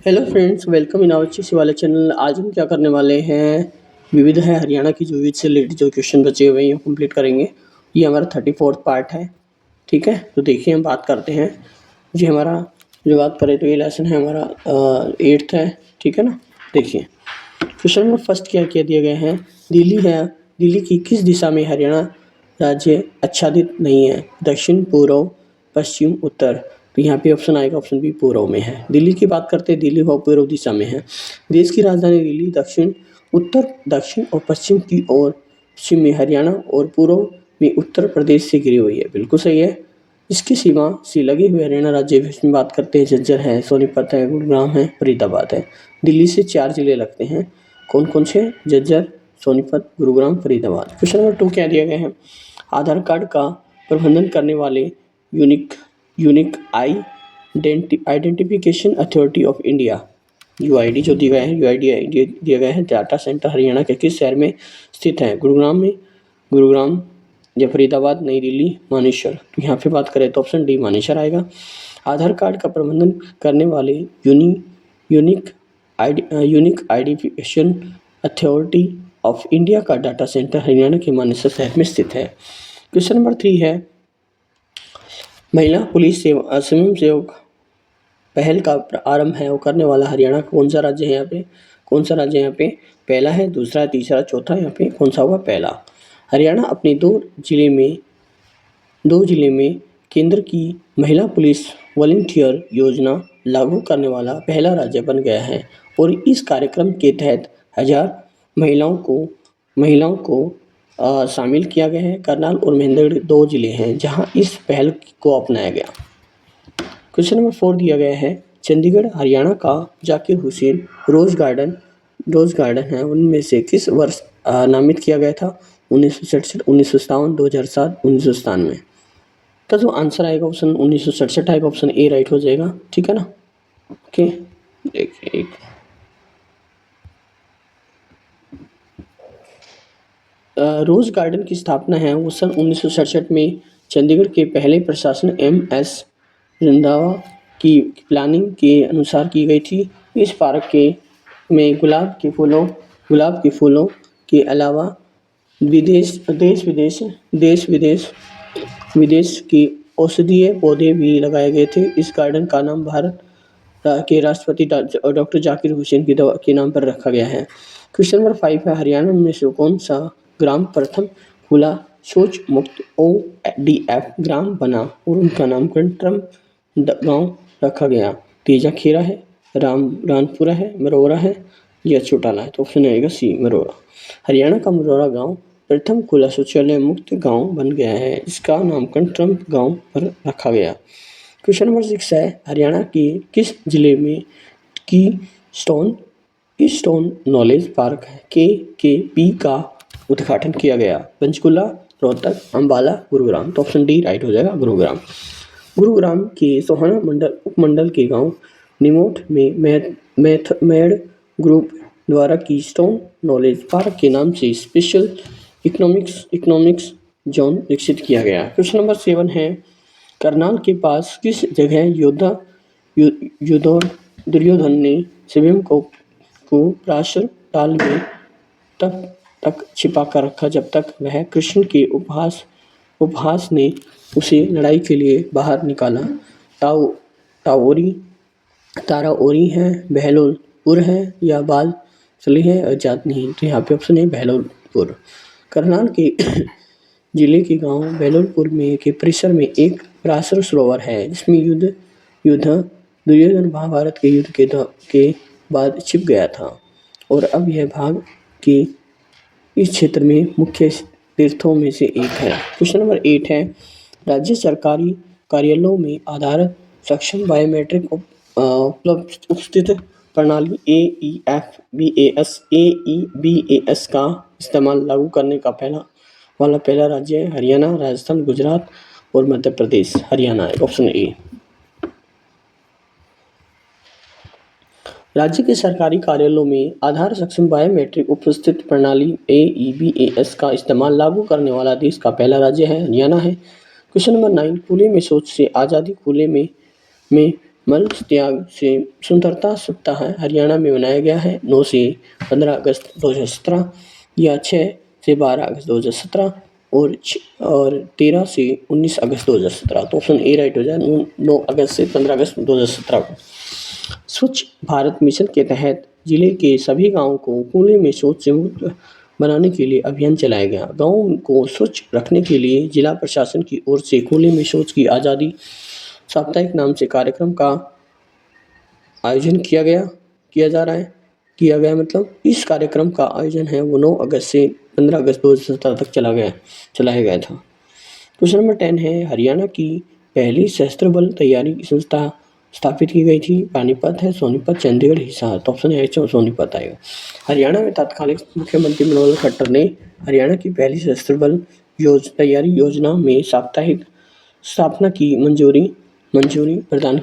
Hello friends, welcome in our चीज़ वाले channel. आज हम क्या करने वाले हैं, विविध है हरियाणा की जो विविध से रिलेटेड जो क्वेश्चन बचे हुए हैं वो कंप्लीट करेंगे। ये हमारा 34th पार्ट है। ठीक है, तो देखिए हम बात करते हैं। जी हमारा जो बात करें तो ये लेसन है हमारा 8th है। ठीक है ना। देखिए क्वेश्चन नंबर फर्स्ट क्या दिया गया है। दिल्ली है, दिल्ली की किस दिशा में हरियाणा राज्य आच्छादित नहीं है? दक्षिण, पूर्व, पश्चिम, उत्तर। तो यहाँ पे ऑप्शन आएगा, ऑप्शन बी पूर्व में है। दिल्ली की बात करते हैं, दिल्ली व पूर्व दिशा में है। देश की राजधानी दिल्ली दक्षिण, उत्तर, दक्षिण और पश्चिम की ओर, पश्चिम में हरियाणा और पूर्व में उत्तर प्रदेश से घिरी हुई है। बिल्कुल सही है। इसकी सीमा से लगे हुए हरियाणा राज्य में बात करते हैं, झज्जर है, सोनीपत है, गुरुग्राम है, फरीदाबाद है। दिल्ली से 4 जिले लगते हैं। कौन कौन से? झज्जर, सोनीपत, गुरुग्राम, फरीदाबाद। क्वेश्चन नंबर 2 क्या दिया गया है। आधार कार्ड का प्रबंधन करने वाले unique identification authority of India, UID जो दिया गया है, यूआईडी दिया गया है। डाटा सेंटर हरियाणा के किस शहर में स्थित है? गुरुग्राम में, गुरुग्राम या फरीदाबाद, नई दिल्ली, मानेसर। तो यहाँ पे बात करें तो ऑप्शन डी मानेसर आएगा। आधार कार्ड का प्रबंधन करने वाले unique identification authority of India का डाटा सेंटर हरियाणा के मानेसर शहर में स्थित है। क्वेश्चन नंबर 3 है, महिला पुलिस स्वयं सेवक पहल का आरंभ है वो करने वाला हरियाणा कौन सा राज्य है? यहाँ पे कौन सा राज्य है? यहाँ पे पहला है, दूसरा, तीसरा, चौथा। यहाँ पे कौन सा हुआ? पहला। हरियाणा अपने दो जिले में केंद्र की महिला पुलिस वॉलंटियर योजना लागू करने वाला पहला राज्य बन गया है और इस कार्यक्रम के तहत 1000 महिलाओं को शामिल किया गया है। करनाल और महेंद्रगढ़ 2 जिले हैं जहां इस पहल को अपनाया गया। क्वेश्चन नंबर 4 दिया गया है, चंडीगढ़ हरियाणा का जाकिर हुसैन रोज गार्डन है, उनमें से किस वर्ष नामित किया गया था? 1967, 1957, 2007, 1997। तो जो आंसर आएगा ऑप्शन 1967 आएगा, ऑप्शन ए राइट हो जाएगा। ठीक है ना। ओके, देखिए रोज गार्डन की स्थापना है वो सन 1967 में चंडीगढ़ के पहले प्रशासन एम.एस. रंधावा की प्लानिंग के अनुसार की गई थी। इस पार्क में गुलाब के फूलों के अलावा देश विदेश के औषधीय पौधे भी लगाए गए थे। इस गार्डन का नाम भारत के राष्ट्रपति डॉक्टर जाकिर हुसैन के नाम पर रखा गया है। क्वेश्चन नंबर 5 है, हरियाणा में से कौन सा ग्राम प्रथम खुला शौच मुक्त ODF ग्राम बना और उनका नामकरण ट्रम्प गांव रखा गया? तेजा खेरा है, रानपुरा है, मरोरा है या चौटाला है? तो ऑप्शन आएगा सी, मरोरा। हरियाणा का मरोरा गांव प्रथम खुला शौचालय मुक्त गांव बन गया है। इसका नामकरण ट्रम्प गांव पर रखा गया। क्वेश्चन नंबर 6 है, हरियाणा के किस जिले में स्टोन नॉलेज पार्क KKP का उद्घाटन किया गया? पंचकुला, रोहतक, अंबाला, गुरुग्राम। तो ऑप्शन डी राइट हो जाएगा, गुरुग्राम के सोहाना उपमंडल के गांव निमोट में मैड ग्रुप द्वारा की स्टोन नॉलेज पार्क के नाम से स्पेशल इकोनॉमिक्स जोन विकसित किया गया। क्वेश्चन नंबर 7 है, करनाल के पास किस जगह दुर्योधन ने स्वयं को पराशर ताल में तब तक छिपा कर रखा जब तक वह कृष्ण के उपहास ने उसे लड़ाई के लिए बाहर निकाला? ताराओरी है, बहलोलपुर है या बालसली है और जात नहीं। तो यहाँ पे ऑप्शन है बहलोलपुर। करनाल के जिले के गांव बहलोलपुर में के परिसर में एक पराशर सरोवर है जिसमें दुर्योधन महाभारत के युद्ध के बाद छिप गया था और अब यह भाग के इस क्षेत्र में मुख्य तीर्थों में से एक है। क्वेश्चन नंबर 8 है, राज्य सरकारी कार्यालयों में आधार सक्षम बायोमेट्रिक उपस्थित प्रणाली AEBAS का इस्तेमाल लागू करने का पहला राज्य है हरियाणा, राजस्थान, गुजरात और मध्य प्रदेश। हरियाणा है, ऑप्शन ए। राज्य के सरकारी कार्यालयों में आधार सक्षम बायोमेट्रिक उपस्थित प्रणाली AEBAS का इस्तेमाल लागू करने वाला देश का पहला राज्य है हरियाणा है। क्वेश्चन नंबर 9, खुले में शौच से आज़ादी खुले में मल त्याग से स्वतंत्रता सप्ताह हरियाणा में मनाया गया है 9 से 15 अगस्त 2017 या 6 से 12 अगस्त 2017 और 13 से 19 अगस्त 2017। तो ऑप्शन ए राइट हो जाए 9 अगस्त से 15 अगस्त 2017 को। स्वच्छ भारत मिशन के तहत जिले के सभी गाँव को खुले में शौच से मुक्त बनाने के लिए अभियान चलाया गया। गाँव को स्वच्छ रखने के लिए जिला प्रशासन की ओर से खुले में शौच की आज़ादी साप्ताहिक नाम से कार्यक्रम का आयोजन किया गया मतलब इस कार्यक्रम का आयोजन है वो 9 अगस्त से 15 अगस्त 2017 तक चलाया गया था। क्वेश्चन नंबर 10 है हरियाणा की पहली सशस्त्र बल तैयारी संस्था स्थापित की गई थी। पानीपत है, सोनीपत, चंडीगढ़, हिसार। तो ऑप्शन ए सोनीपत आएगा। हरियाणा में तत्कालीन मुख्यमंत्री मनोहर खट्टर ने हरियाणा की पहली सशस्त्र बल तैयारी योजना में साप्ताहिक स्थापना की मंजूरी प्रदान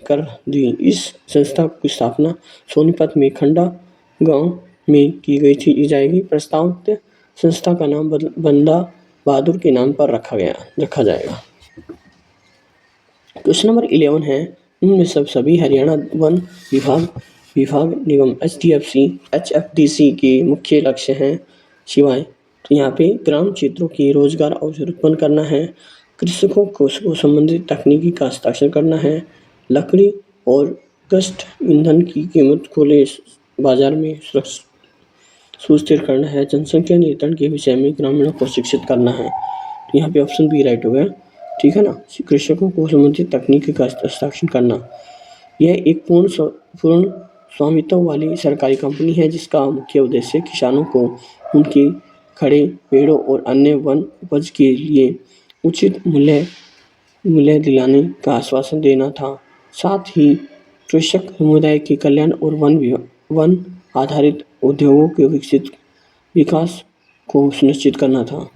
कर दी। इस संस्था की स्थापना सोनीपत में खंडा गांव में की जाएगी। प्रस्तावित संस्था का नाम बंदा बहादुर के नाम पर रखा जाएगा। क्वेश्चन नंबर 11 है इनमें सभी हरियाणा वन विभाग निगम HFDC के मुख्य लक्ष्य हैं सिवाय। तो यहाँ पे ग्राम क्षेत्रों के रोजगार अवसर उत्पन्न करना है, कृषकों को संबंधित तकनीकी का हस्ताक्षर करना है, लकड़ी और काष्ठ ईंधन की कीमत खुले बाजार में सुस्थिर करना है, जनसंख्या नियंत्रण के विषय में ग्रामीणों को शिक्षित करना है। तो यहाँ पे ऑप्शन बी राइट हो गया, ठीक है ना। कृषकों को संबंधित तकनीकी का हस्ताक्षर करना, यह एक पूर्ण स्वामित्व वाली सरकारी कंपनी है जिसका मुख्य उद्देश्य किसानों को उनके खड़े पेड़ों और अन्य वन उपज के लिए उचित मूल्य दिलाने का आश्वासन देना था। साथ ही कृषक समुदाय के कल्याण और वन आधारित उद्योगों के विकास को सुनिश्चित करना था।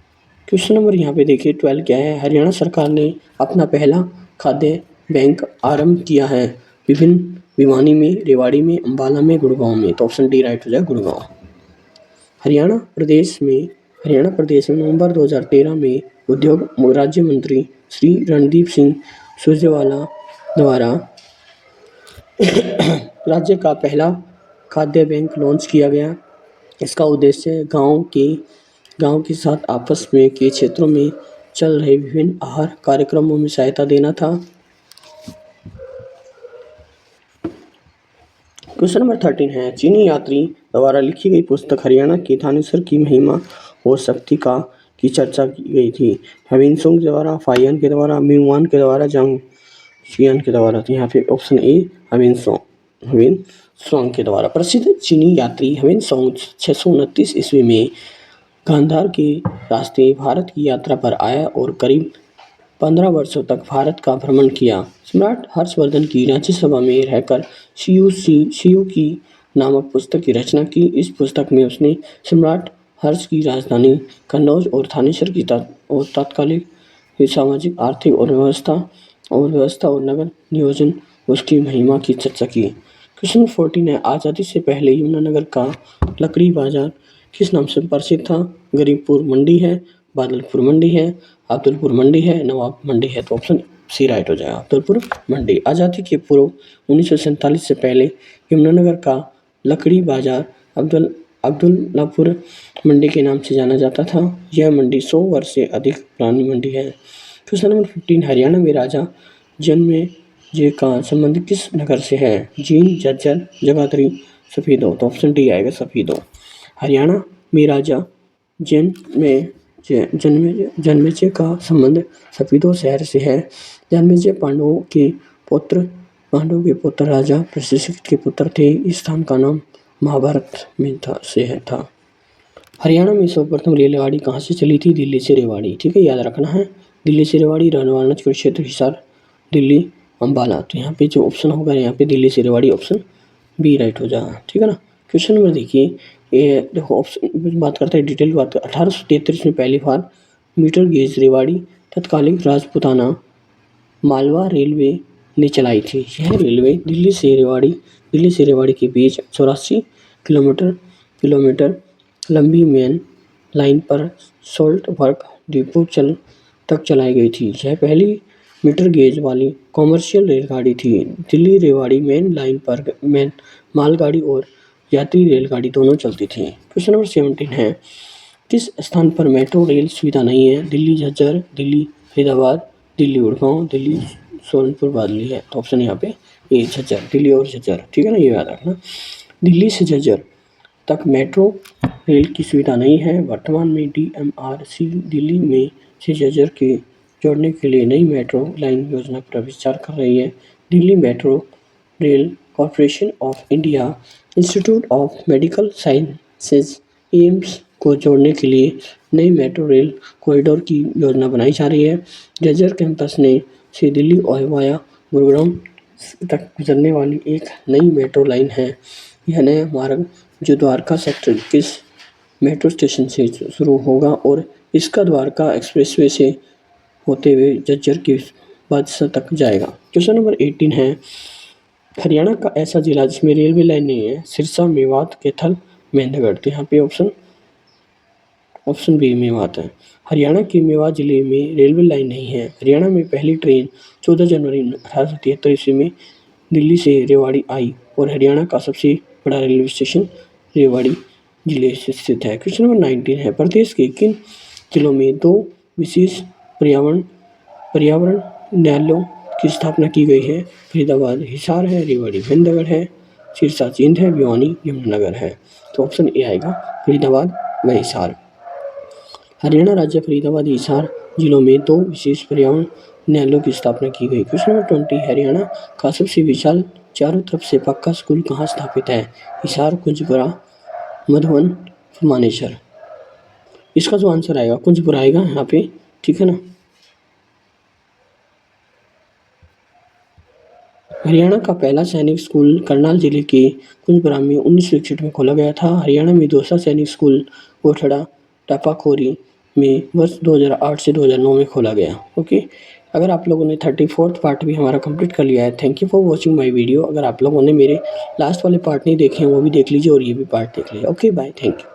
क्वेश्चन नंबर यहाँ पे देखिए 12 क्या है। हरियाणा सरकार ने अपना पहला खाद्य बैंक आरंभ किया है विभिन्न भिवानी में, रेवाड़ी में, अम्बाला में, गुड़गांव में। तो ऑप्शन डी राइट हो जाए गुड़गांव। हरियाणा प्रदेश में नवंबर 2013 में उद्योग राज्य मंत्री श्री रणदीप सिंह सुरजेवाला द्वारा राज्य का पहला खाद्य बैंक लॉन्च किया गया। इसका उद्देश्य गांव के साथ आपस में के क्षेत्रों में चल रहे विभिन्न आहार कार्यक्रमों में सहायता देना था। क्वेश्चन नंबर 13 है चीनी यात्री द्वारा लिखी गई पुस्तक हरियाणा के थानेसर की महिमा और शक्ति की चर्चा की गई थी। हविनसोंग के द्वारा, फाइयन के द्वारा, म्यूवान के द्वारा, जांग शियान के द्वारा। तो यहाँ पे ऑप्शन ए हविनसोंग के द्वारा। प्रसिद्ध चीनी यात्री हविनसोंग 629 ईस्वी में गांधार के रास्ते भारत की यात्रा पर आया और करीब 15 वर्षों तक भारत का भ्रमण किया। सम्राट हर्षवर्धन की राज्यसभा में रहकर शियू की नामक पुस्तक की रचना की। इस पुस्तक में उसने सम्राट हर्ष की राजधानी कन्नौज और थानेसर की तात्कालिक सामाजिक, आर्थिक और व्यवस्था और नगर नियोजन उसकी महिमा की चर्चा की। क्वेश्चन 14 है आज़ादी से पहले यमुनानगर का लकड़ी बाजार किस नाम से प्रसिद्ध था। गरीबपुर मंडी है, बादलपुर मंडी है, अब्दुलपुर मंडी है, नवाब मंडी है। तो ऑप्शन सी राइट हो जाएगा, अब्दुलपुर मंडी। आज़ादी के पूर्व 1947 से पहले यमुनानगर का लकड़ी बाजार अब्दुल्लापुर मंडी के नाम से जाना जाता था। यह मंडी 100 वर्ष से अधिक पुरानी मंडी है। क्वेश्चन नंबर 15 हरियाणा में राजा जन्मेजय का संबंध किस नगर से है। जींद, झज्जर, जगाधरी, सफीदो। तो ऑप्शन डी आएगा सफीदो। हरियाणा में राजा जन्मेजय का संबंध सफीदो शहर से है। जन्मेजय पांडवों के पुत्र राजा प्रशिक्षित के पुत्र थे। इस स्थान का नाम महाभारत में था। हरियाणा में सर्वप्रथम रेलगाड़ी कहाँ से चली थी। दिल्ली से रेवाड़ी, ठीक है, याद रखना है। दिल्ली से रेवाड़ी, राजवानच कुरुक्षेत्र, हिसार, दिल्ली, अम्बाला। तो यहाँ पे जो ऑप्शन होगा यहाँ पे दिल्ली से रेवाड़ी, ऑप्शन बी राइट हो जाएगा, ठीक है ना। क्वेश्चन नंबर देखिए, ये देखो ऑप्शन बात करते हैं, डिटेल बात करते हैं। 1833 में पहली बार मीटर गेज रेवाड़ी तत्कालीन राजपुताना मालवा रेलवे ने चलाई थी। यह रेलवे दिल्ली से रेवाड़ी के बीच 84 किलोमीटर लंबी मेन लाइन पर सोल्ट वर्क डिपो तक चलाई गई थी। यह पहली मीटर गेज वाली कॉमर्शियल रेलगाड़ी थी। दिल्ली रेवाड़ी मेन लाइन पर मालगाड़ी और यात्री रेलगाड़ी दोनों चलती थी। क्वेश्चन नंबर 17 है, किस स्थान पर मेट्रो रेल सुविधा नहीं है? दिल्ली झज्जर, दिल्ली फरीदाबाद, दिल्ली गुड़गांव, दिल्ली सोनपुर बादली है। तो ऑप्शन यहाँ पे ए झज्जर, दिल्ली और झज्जर, ठीक है ना, ये याद रखना। दिल्ली से झज्जर तक मेट्रो रेल की सुविधा नहीं है। वर्तमान में DMRC दिल्ली में से झज्जर के जोड़ने के लिए नई मेट्रो लाइन योजना पर विचार कर रही है। Delhi metro rail corporation of India institute of medical sciences AIIMS को जोड़ने के लिए नई मेट्रो रेल कॉरिडोर की योजना बनाई जा रही है। झज्जर कैंपस ने से दिल्ली और वाया गुरुग्राम तक गुजरने वाली एक नई मेट्रो लाइन है। यह नया मार्ग जो द्वारका सेक्टर 21 मेट्रो स्टेशन से शुरू होगा और इसका द्वारका एक्सप्रेसवे से होते हुए झज्जर के बादशाह तक जाएगा। क्वेश्चन नंबर 18 है, हरियाणा का ऐसा जिला जिसमें रेलवे लाइन नहीं है? सिरसा, मेवात, कैथल, मेंढरगढ़। तो यहाँ पे ऑप्शन बी मेवात है। हरियाणा के मेवात जिले में रेलवे लाइन नहीं है। हरियाणा में पहली ट्रेन 14 जनवरी 1873 ईस्वी में दिल्ली से रेवाड़ी आई और हरियाणा का सबसे बड़ा रेलवे स्टेशन रेवाड़ी जिले से स्थित है। क्वेश्चन नंबर 19 है, प्रदेश के किन जिलों में 2 विशेष पर्यावरण न्यायालयों की स्थापना की गई है? फरीदाबाद हिसार है, रेवाड़ी मेंढरगढ़ है, सिरसा जींद है, भिवानी यमुनानगर है। तो ऑप्शन ए आएगा फरीदाबाद व हिसार। हरियाणा राज्य फरीदाबाद हिसार जिलों में 2 विशेष पर्यावरण न्यायालयों की स्थापना की गई। क्वेश्चन नंबर 20, हरियाणा का सबसे विशाल चारों तरफ से पक्का स्कूल कहाँ स्थापित है? हिसार, कुंजपुरा, मधुबन, मानेसर। इसका जो आंसर आएगा कुंजपुरा आएगा यहाँ पे, ठीक है ना। हरियाणा का पहला सैनिक स्कूल करनाल जिले के कुंजपुरा में 1961 में खोला गया था। हरियाणा में दूसरा सैनिक स्कूल गोठड़ा टापाखोरी में वर्ष 2008 से 2009 में खोला गया। ओके, अगर आप लोगों ने 34th पार्ट भी हमारा कंप्लीट कर लिया है, thank you for watching my video. अगर आप लोगों ने मेरे लास्ट वाले पार्ट नहीं देखे हैं वो भी देख लीजिए और ये भी पार्ट देख लीजिए। Okay bye, thank you.